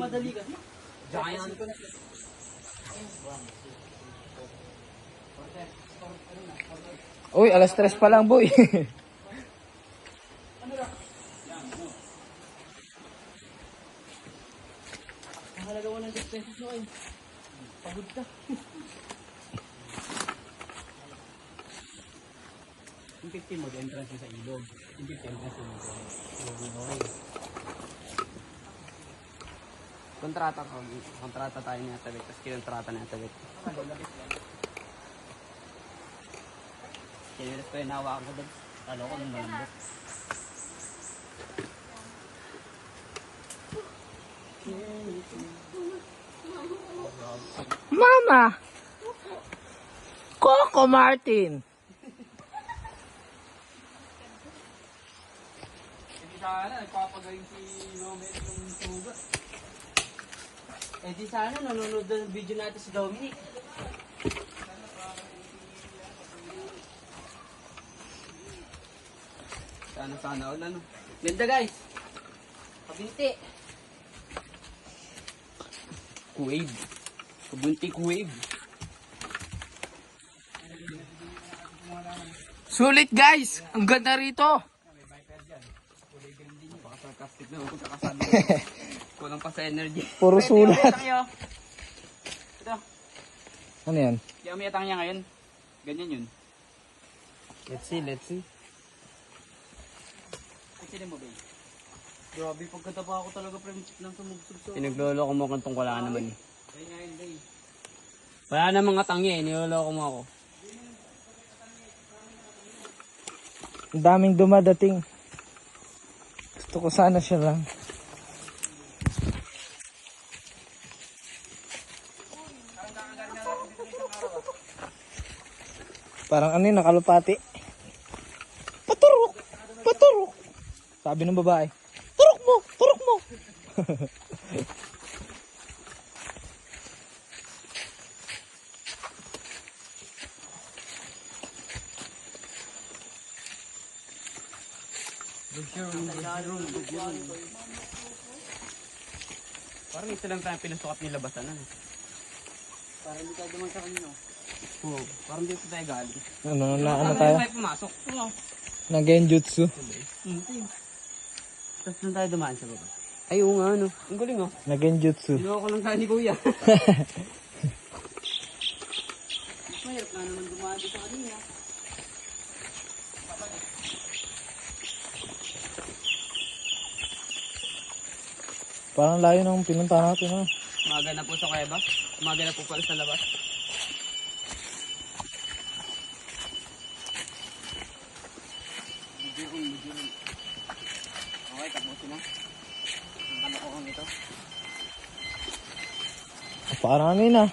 madali kasi. Giant. Uy, alas 3 pa lang, boy. Mahalaga 100 pesos mo eh. Pagod ka. Yung 50 mo, entrance sa ilog. Yung 50 entrance sa ilog. Kontrata tayo niya tabit, tapos kinontrata na tabit. Kinilis ko yung nawakan ko doon. Talo ko nung malambot. Mama! Coco Martin! Hindi sana, nagpapagaling si Nomet yung sugat. Eh di sana nanonood na ng video natin si Dominic. Sana all ano. Ganda guys. Kabinti. Kuwave. Kabunti kuwave. Sulit guys! Ang ganda rito! Napaka-sarcastic na ako kakasabi. Kulang pa sa energy. Puro sulat. Ito. Ano yan? Yung umiatang niya ngayon. Ganyan yun. Let's see. Kasi mo, babe. Grabe pagkatapa ako talaga friendship ng sumugsog sa. Pinagloloko mo kung wala naman eh. Ayun nga yun day. Wala namang katangi eh. Niloloko mo ako. Ang daming dumadating. Gusto ko sana siya lang. Parang ano yun, nakalupati. Paturok! Paturok! Sabi ng babae, turok mo! Turok mo! Parang ito lang tayo pinasukat nilabasan na. Para hindi tayo duman sa kanino. Oo. Parang dito tayo galing. Ano tayo? Tayo pumasok. Oo. Nag-genjutsu. Tapos nang tayo dumaan sa baba. Ay, oo nga ano. Ang galing oh. Nag-genjutsu. Niloko lang tayo ni Kuya. Mahirap na naman dumaan dito kanina. Parang layo ng pinunta natin, ha? Umaga na po sa kuweba. Umaga na po pala sa labas. Okay, tapusin na. Ang kalokohan ito. Parang ano yun, ha?